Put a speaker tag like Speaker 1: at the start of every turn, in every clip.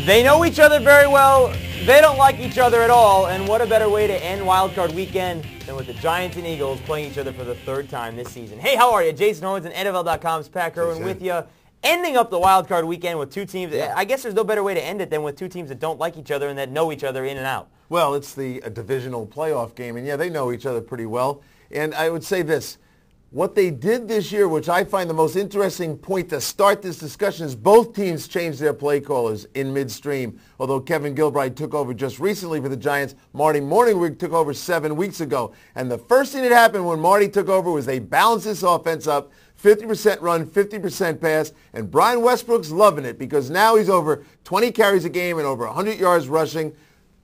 Speaker 1: They know each other very well. They don't like each other at all. And what a better way to end Wildcard weekend than with the Giants and Eagles playing each other for the third time this season. Hey, how are you? Jason Owens and NFL.com's Pat Kerwin with you. Ending up the Wildcard weekend with two teams. Yeah. I guess there's no better way to end it than with two teams that don't like each other and that know each other in and out.
Speaker 2: Well, it's the divisional playoff game, and yeah, they know each other pretty well. And I would say this. What they did this year, which I find the most interesting point to start this discussion, is both teams changed their play callers in midstream. Although Kevin Gilbride took over just recently for the Giants, Marty Morningwig took over 7 weeks ago. And the first thing that happened when Marty took over was they balanced this offense up, 50% run, 50% pass, and Brian Westbrook's loving it because now he's over 20 carries a game and over 100 yards rushing.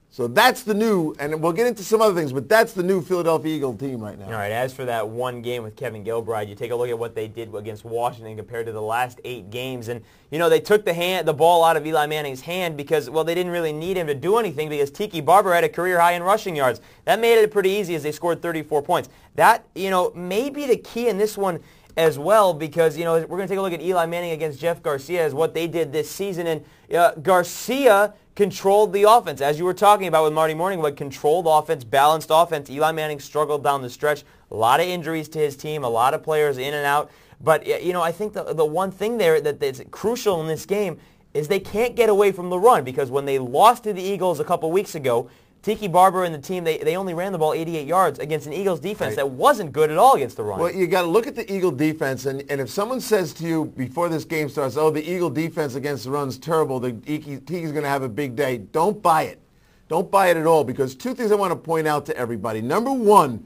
Speaker 2: So that's the new, and we'll get into some other things, but that's the new Philadelphia Eagle team right now.
Speaker 1: All right, as for that one game with Kevin Gilbride, you take a look at what they did against Washington compared to the last 8 games. And, you know, they took the ball out of Eli Manning's hand because, well, they didn't really need him to do anything because Tiki Barber had a career high in rushing yards. That made it pretty easy as they scored 34 points. That, you know, may be the key in this one as well because, you know, we're going to take a look at Eli Manning against Jeff Garcia as what they did this season. And Garcia controlled the offense. As you were talking about with Marty Morningwood, controlled offense, balanced offense. Eli Manning struggled down the stretch. A lot of injuries to his team, a lot of players in and out. But, you know, I think the one thing there that's crucial in this game is they can't get away from the run because when they lost to the Eagles a couple weeks ago, Tiki Barber and the team, they only ran the ball 88 yards against an Eagles defense that wasn't good at all against the run.
Speaker 2: Well, you got to look at the Eagle defense, and if someone says to you before this game starts, oh, the Eagle defense against the run's terrible, Tiki's going to have a big day, don't buy it. Don't buy it at all because 2 things I want to point out to everybody. Number 1,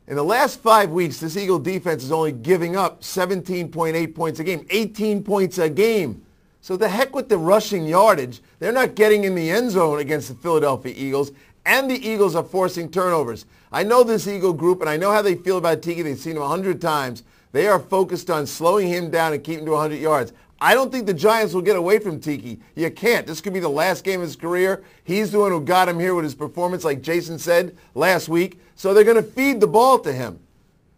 Speaker 2: in the last 5 weeks, this Eagle defense is only giving up 17.8 points a game, 18 points a game. So the heck with the rushing yardage. They're not getting in the end zone against the Philadelphia Eagles. And the Eagles are forcing turnovers. I know this Eagle group, and I know how they feel about Tiki. They've seen him 100 times. They are focused on slowing him down and keeping him to 100 yards. I don't think the Giants will get away from Tiki. You can't. This could be the last game of his career. He's the one who got him here with his performance, like Jason said last week. So they're going to feed the ball to him.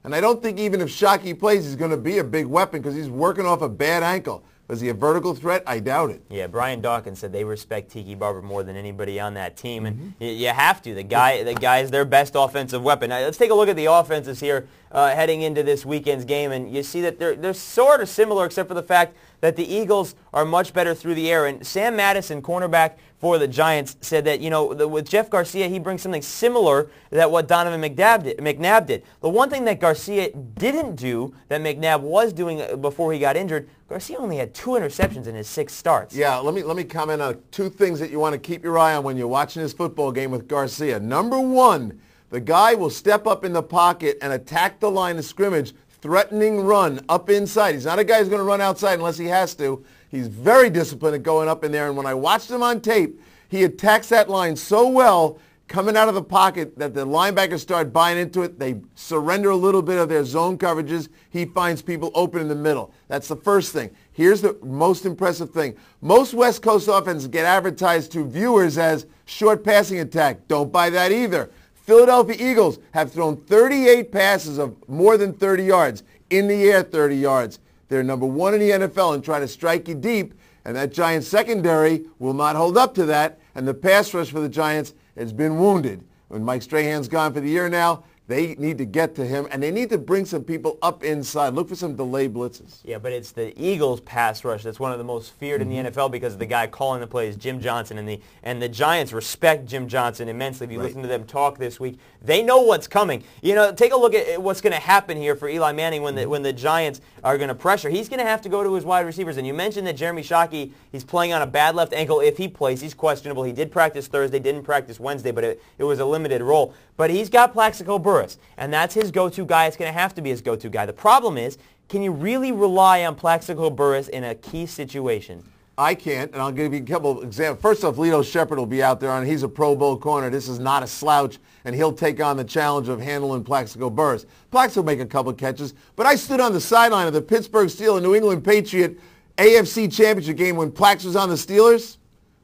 Speaker 2: And I don't think even if Shockey plays, he's going to be a big weapon because he's working off a bad ankle. Was he a vertical threat? I doubt it.
Speaker 1: Yeah, Brian Dawkins said they respect Tiki Barber more than anybody on that team, and you have to. The guy is their best offensive weapon. Now, let's take a look at the offenses here heading into this weekend's game, and you see that they're sort of similar except for the fact that the Eagles are much better through the air. And Sam Madison, cornerback for the Giants, said that, you know, with Jeff Garcia, he brings something similar to what Donovan McNabb did. The one thing that Garcia didn't do that McNabb was doing before he got injured, Garcia only had 2 interceptions in his 6 starts.
Speaker 2: Yeah, let me comment on 2 things that you want to keep your eye on when you're watching this football game with Garcia. Number 1, the guy will step up in the pocket and attack the line of scrimmage, threatening run up inside. He's not a guy who's going to run outside unless he has to. He's very disciplined at going up in there, and when I watched him on tape, he attacks that line so well coming out of the pocket that the linebackers start buying into it. They surrender a little bit of their zone coverages. He finds people open in the middle. That's the first thing. Here's the most impressive thing. Most West Coast offenses get advertised to viewers as short passing attack. Don't buy that either. Philadelphia Eagles have thrown 38 passes of more than 30 yards, in the air 30 yards. They're number 1 in the NFL and try to strike you deep, and that Giants secondary will not hold up to that, and the pass rush for the Giants has been wounded. When Mike Strahan's gone for the year now, they need to get to him, and they need to bring some people up inside. Look for some delayed blitzes.
Speaker 1: Yeah, but it's the Eagles' pass rush that's one of the most feared in the NFL because the guy calling the plays, Jim Johnson, and the Giants respect Jim Johnson immensely. If you listen to them talk this week, they know what's coming. You know, take a look at what's going to happen here for Eli Manning when the Giants are going to pressure. He's going to have to go to his wide receivers, and you mentioned that Jeremy Shockey, he's playing on a bad left ankle. If he plays, he's questionable. He did practice Thursday, didn't practice Wednesday, but it was a limited role. But he's got Plaxico Burress, and that's his go-to guy. It's going to have to be his go-to guy. The problem is, can you really rely on Plaxico Burress in a key situation?
Speaker 2: I can't, and I'll give you a couple of examples. First off, Lito Shepherd will be out there, and he's a Pro Bowl corner. This is not a slouch, and he'll take on the challenge of handling Plaxico Burress. Plaxico will make a couple of catches, but I stood on the sideline of the Pittsburgh Steelers New England Patriot AFC Championship game when Plax was on the Steelers.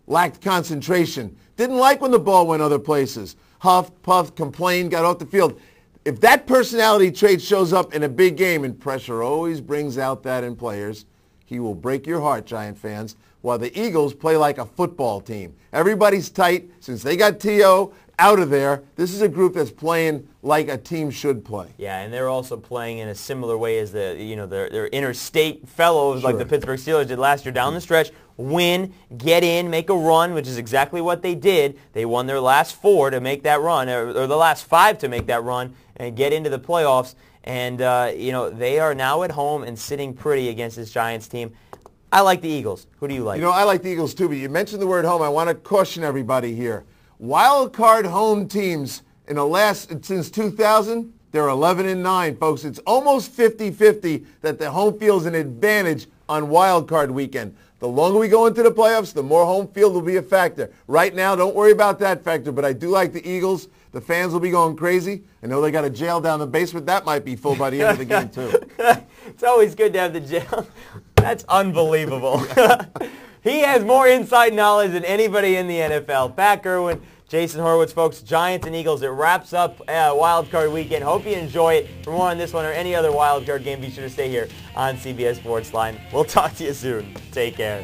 Speaker 2: Lacked concentration. Didn't like when the ball went other places. Huffed, puffed, complained, got off the field. If that personality trait shows up in a big game, and pressure always brings out that in players, He will break your heart, Giant fans, while the Eagles play like a football team. Everybody's tight. Since they got T.O. out of there, this is a group that's playing like a team should play.
Speaker 1: Yeah, and they're also playing in a similar way as their interstate fellows like the Pittsburgh Steelers did last year down the stretch. Win, get in, make a run, which is exactly what they did. They won their last 4 to make that run, or the last 5 to make that run and get into the playoffs. And, they are now at home and sitting pretty against this Giants team. I like the Eagles. Who do you like?
Speaker 2: I like the Eagles too, but you mentioned the word home. I want to caution everybody here. Wild card home teams since 2000, they're 11-9, folks. It's almost 50-50 that the home field's an advantage on wild card weekend. The longer we go into the playoffs, the more home field will be a factor. Right now, don't worry about that factor, but I do like the Eagles. The fans will be going crazy. I know they got a jail down the basement. That might be full by the end of the game, too.
Speaker 1: It's always good to have the jail. That's unbelievable. He has more inside knowledge than anybody in the NFL. Pat Gerwin, Jason Horowitz, folks. Giants and Eagles. It wraps up Wild Card Weekend. Hope you enjoy it. For more on this one or any other Wild Card game, be sure to stay here on CBS Sports Line. We'll talk to you soon. Take care.